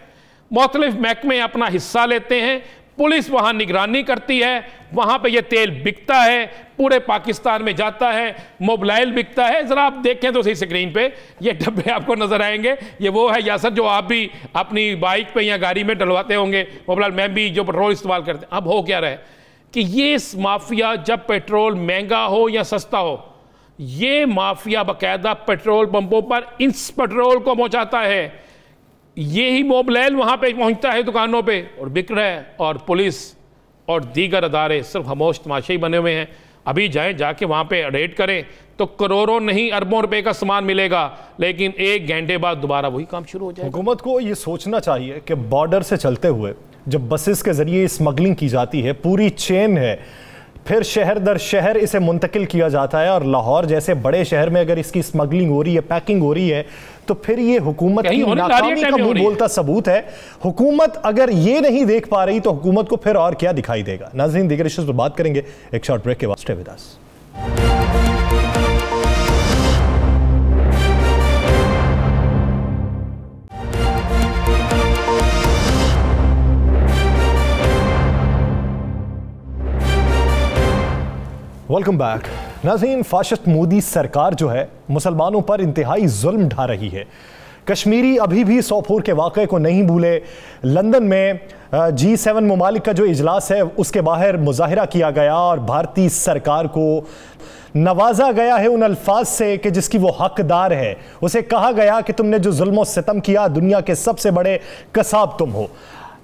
मुख्तलिफ महकमे अपना हिस्सा लेते हैं, पुलिस वहाँ निगरानी करती है, वहाँ पे ये तेल बिकता है, पूरे पाकिस्तान में जाता है, मोबाइल बिकता है। ज़रा आप देखें तो सही स्क्रीन पे ये डब्बे आपको नज़र आएंगे, ये वो है यासर जो आप भी अपनी बाइक पे या गाड़ी में डलवाते होंगे, मोबाइल में भी जो पेट्रोल इस्तेमाल करते हैं। अब हो क्या रहा है कि ये माफिया जब पेट्रोल महंगा हो या सस्ता हो, ये माफिया बाकायदा पेट्रोल पंपों पर इस पेट्रोल को पहुँचाता है, ये ही मोबाइल वहाँ पे पहुँचता है दुकानों पे और बिक रहा है, और पुलिस और दीगर अदारे सिर्फ खामोश तमाशे ही बने हुए हैं। अभी जाएं, जाके वहाँ पे रेड करें तो करोड़ों नहीं अरबों रुपए का सामान मिलेगा, लेकिन 1 घंटे बाद दोबारा वही काम शुरू हो जाएगा। हुकूमत को ये सोचना चाहिए कि बॉर्डर से चलते हुए जब बसेस के जरिए स्मगलिंग की जाती है, पूरी चेन है, फिर शहर दर शहर इसे मुंतकिल किया जाता है, और लाहौर जैसे बड़े शहर में अगर इसकी स्मगलिंग हो रही है, पैकिंग हो रही है, तो फिर ये हुकूमत की नाकामी का मुंह बोलता सबूत है। हुकूमत अगर ये नहीं देख पा रही तो हुकूमत को फिर और क्या दिखाई देगा। नाज़रीन, दीगर इश्यूज़ पर बात करेंगे एक शॉर्ट ब्रेक के बाद। Stay with us. Welcome back. नाज़रीन, फाशिस्ट मोदी सरकार जो है मुसलमानों पर इंतहाई जुल्म ढा रही है। कश्मीरी अभी भी सोपोर के वाक़े को नहीं भूले। लंदन में G7 ममालिक का जो इजलास है उसके बाहर मुजाहिरा किया गया और भारतीय सरकार को नवाजा गया है उन अल्फाज से कि जिसकी वो हकदार है। उसे कहा गया कि तुमने जो जुल्म सितम किया, दुनिया के सबसे बड़े कसाब तुम हो।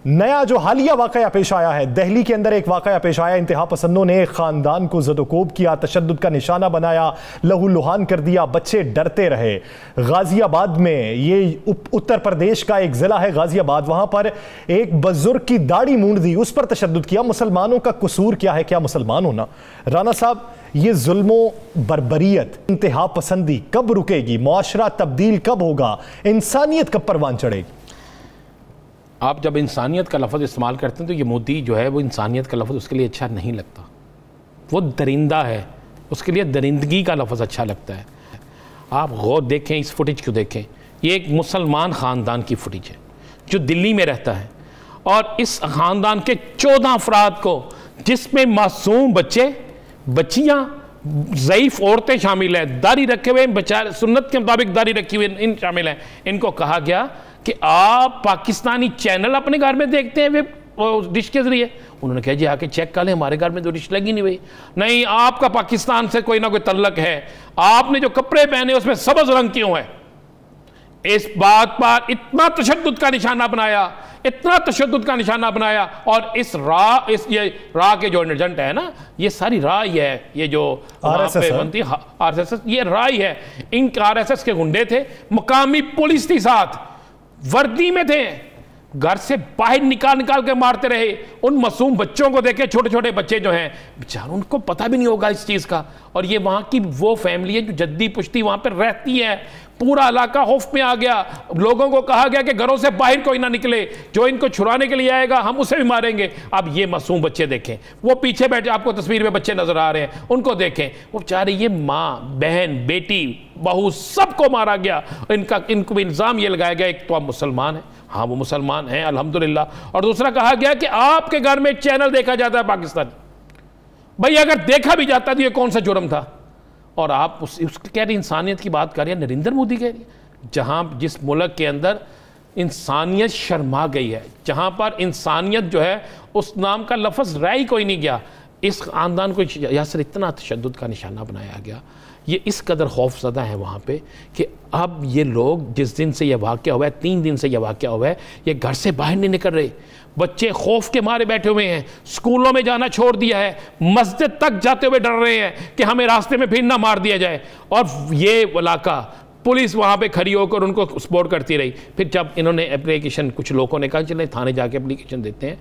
नया जो हालिया वाकया पेश आया है, दिल्ली के अंदर एक वाकया पेश आया, इंतहा पसंदों ने एक खानदान को ज़दोकोब किया, तशद्दुद का निशाना बनाया, लहूलुहान कर दिया, बच्चे डरते रहे। गाजियाबाद में, ये उत्तर प्रदेश का एक ज़िला है गाजियाबाद, वहाँ पर एक बुजुर्ग की दाढ़ी मूंड दी, उस पर तशद्दुद किया। मुसलमानों का कसूर क्या है, क्या मुसलमान होना? राना साहब, ये जुल्मो बर्बरियत, इंतहा पसंदी कब रुकेगी? मुआशरा तब्दील कब होगा? इंसानियत कब परवान चढ़ेगी? आप जब इंसानियत का लफ्ज़ इस्तेमाल करते हैं तो ये मोदी जो है वो इंसानियत का लफ्ज़ उसके लिए अच्छा नहीं लगता, वो दरिंदा है, उसके लिए दरिंदगी का लफ्ज़ अच्छा लगता है। आप गौर देखें, इस फुटेज को देखें, ये एक मुसलमान ख़ानदान की फुटेज है जो दिल्ली में रहता है, और इस ख़ानदान के 14 अफराद को, जिसमें मासूम बच्चे, बच्चियाँ, ज़ईफ़ औरतें शामिल हैं, दाढ़ी रखे हुए बेचारे, सुन्नत के मुताबिक दाढ़ी रखी हुई इन शामिल हैं। इनको कहा गया कि आप पाकिस्तानी चैनल अपने घर में देखते हैं वे डिश के जरिए। उन्होंने कहा जी आके चेक कर लें, हमारे घर में तो डिश लगी नहीं हुई। नहीं, आपका पाकिस्तान से कोई ना कोई तल्लक है, आपने जो कपड़े पहने उसमें सब्ज़ रंग क्यों है? इस बात पर इतना तशद्दुद का निशाना बनाया, इतना तशद्दुद का निशाना बनाया, और ये रा के जो एजेंट है ना, ये सारी रा ही है, ये जो RSS, ये रा ही है। इन RSS के गुंडे थे, मुकामी पुलिस थी, साथ वर्दी में थे, घर से बाहर निकाल के मारते रहे। उन मासूम बच्चों को देखे, छोटे छोटे बच्चे जो हैं बेचारों, उनको पता भी नहीं होगा इस चीज़ का। और ये वहाँ की वो फैमिली है जो जद्दी पुश्ती वहाँ पर रहती है। पूरा इलाका खौफ में आ गया, लोगों को कहा गया कि घरों से बाहर कोई ना निकले, जो इनको छुड़ाने के लिए आएगा हम उसे भी मारेंगे। अब ये मासूम बच्चे देखें, वो पीछे बैठे, आपको तस्वीर में बच्चे नजर आ रहे हैं, उनको देखें, वो बेचारे, ये माँ, बहन, बेटी, बहू, सबको मारा गया। इनको भी इल्ज़ाम ये लगाया गया, एक तो आप मुसलमान हैं, हाँ वो मुसलमान हैं अल्हम्दुलिल्लाह, और दूसरा कहा गया कि आपके घर में चैनल देखा जाता है पाकिस्तान। भाई अगर देखा भी जाता तो ये कौन सा जुर्म था? और आप उसकी कह रही इंसानियत की बात कर रहे हैं, नरेंद्र मोदी कह रही है, जहाँ जिस मुल्क के अंदर इंसानियत शर्मा गई है, जहाँ पर इंसानियत जो है उस नाम का लफ्ज़ रह ही कोई नहीं गया, इस ख़ानदान को यासर इतना तशद्दुद का निशाना बनाया गया। ये इस कदर खौफज़दा है वहाँ पे कि अब ये लोग, जिस दिन से ये वाक़या हुआ है, 3 दिन से ये वाक़या हुआ है, ये घर से बाहर नहीं निकल रहे। बच्चे खौफ के मारे बैठे हुए हैं, स्कूलों में जाना छोड़ दिया है, मस्जिद तक जाते हुए डर रहे हैं कि हमें रास्ते में फिर ना मार दिया जाए। और ये इलाका पुलिस वहाँ पे खड़ी होकर उनको सपोर्ट करती रही। फिर जब इन्होंने एप्लीकेशन, कुछ लोगों ने कहा चले थाने जाके एप्लीकेशन देते हैं,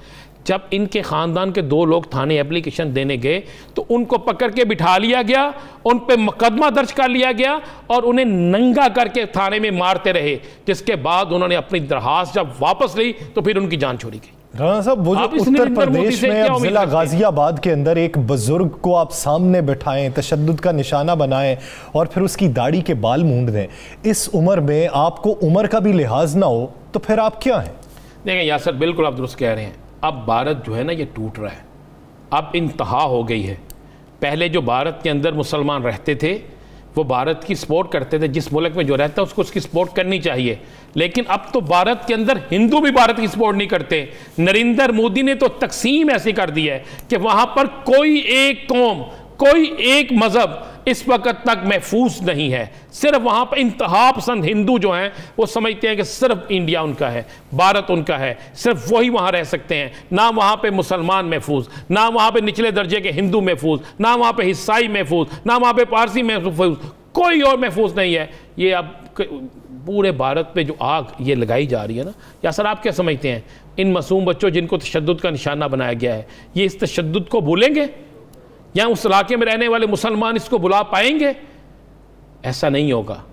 जब इनके ख़ानदान के 2 लोग थाने एप्लीकेशन देने गए तो उनको पकड़ के बिठा लिया गया, उन पे मुकदमा दर्ज कर लिया गया और उन्हें नंगा करके थाने में मारते रहे, जिसके बाद उन्होंने अपनी दरखास्त जब वापस ली तो फिर उनकी जान छोड़ी गई। राणा साहब, वो जो उत्तर प्रदेश में अब जिला गाजियाबाद के अंदर एक बुजुर्ग को आप सामने बिठाएं, तशद्दुद का निशाना बनाएं और फिर उसकी दाढ़ी के बाल मूंड दें, इस उम्र में आपको उम्र का भी लिहाज ना हो तो फिर आप क्या हैं? देखें यासर, बिल्कुल आप दुरुस्त कह रहे हैं। अब भारत जो है ना, ये टूट रहा है, अब इंतहा हो गई है। पहले जो भारत के अंदर मुसलमान रहते थे वो भारत की सपोर्ट करते थे, जिस मुल्क में जो रहता है उसको उसकी सपोर्ट करनी चाहिए, लेकिन अब तो भारत के अंदर हिंदू भी भारत की सपोर्ट नहीं करते। नरेंद्र मोदी ने तो तकसीम ऐसी कर दी है कि वहां पर कोई एक कौम, कोई एक मजहब इस वक्त तक महफूज नहीं है। सिर्फ वहां पर इंतहा पसंद हिंदू जो हैं वो समझते हैं कि सिर्फ इंडिया उनका है, भारत उनका है, सिर्फ वही वहां रह सकते हैं। ना वहां पे मुसलमान महफूज, ना वहां पे निचले दर्जे के हिंदू महफूज, ना वहां पे ईसाई महफूज, ना वहां पे पारसी महफूज, कोई और महफूज नहीं है। ये अब पूरे भारत पे जो आग ये लगाई जा रही है ना, या सर आप क्या समझते हैं, इन मासूम बच्चों जिनको तशद्दुद का निशाना बनाया गया है, ये इस तशद्दुद को भूलेंगे या उस इलाके में रहने वाले मुसलमान इसको बुला पाएंगे? ऐसा नहीं होगा।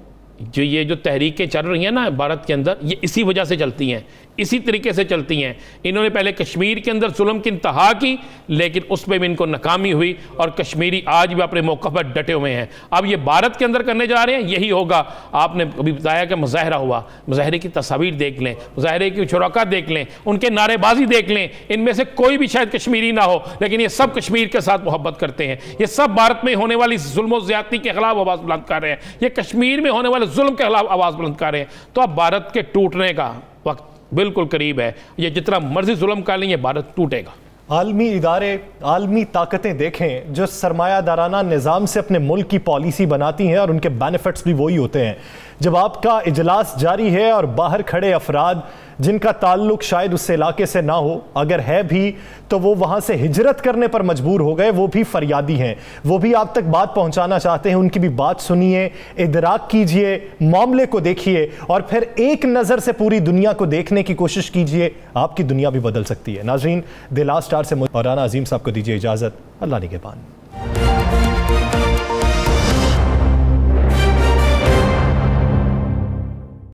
जो ये जो तहरीकें चल रही हैं ना भारत के अंदर, ये इसी वजह से चलती हैं, इसी तरीके से चलती हैं। इन्होंने पहले कश्मीर के अंदर जुल्म की इंतहा की, लेकिन उसमें भी इनको नाकामी हुई और कश्मीरी आज भी अपने मौक़िफ़ पर डटे हुए हैं। अब ये भारत के अंदर करने जा रहे हैं, यही होगा। आपने अभी बताया कि मुजाहरा हुआ, मुजाहरे की तस्वीर देख लें, मुजाहरे की शुरका देख लें, उनके नारेबाजी देख लें, इनमें से कोई भी शायद कश्मीरी ना हो, लेकिन ये सब कश्मीर के साथ मोहब्बत करते हैं। ये सब भारत में होने वाली जुल्म और ज़्यादती के खिलाफ आवाज़ बुलंद कर रहे हैं, ये कश्मीर में होने वाले जुल्म के खिलाफ आवाज़ बुलंद कर रहे हैं। तो अब भारत के टूटने का वक्त बिल्कुल करीब है। ये जितना मर्जी जुल्म कर लें, ये भारत टूटेगा। आलमी इदारे, आलमी ताकतें देखें जो सरमायादाराना निज़ाम से अपने मुल्क की पॉलिसी बनाती हैं और उनके बेनिफिट्स भी वही होते हैं। जब आपका इजलास जारी है और बाहर खड़े अफराद जिनका ताल्लुक शायद उस इलाके से ना हो, अगर है भी तो वो वहाँ से हिजरत करने पर मजबूर हो गए, वो भी फरियादी हैं, वो भी आप तक बात पहुँचाना चाहते हैं, उनकी भी बात सुनिए, इदराक कीजिए, मामले को देखिए और फिर एक नज़र से पूरी दुनिया को देखने की कोशिश कीजिए। आपकी दुनिया भी बदल सकती है। नाज़रीन, द लास्ट स्टार से राना अजीम साहब को दीजिए इजाज़त। अल्लाह निगहबान।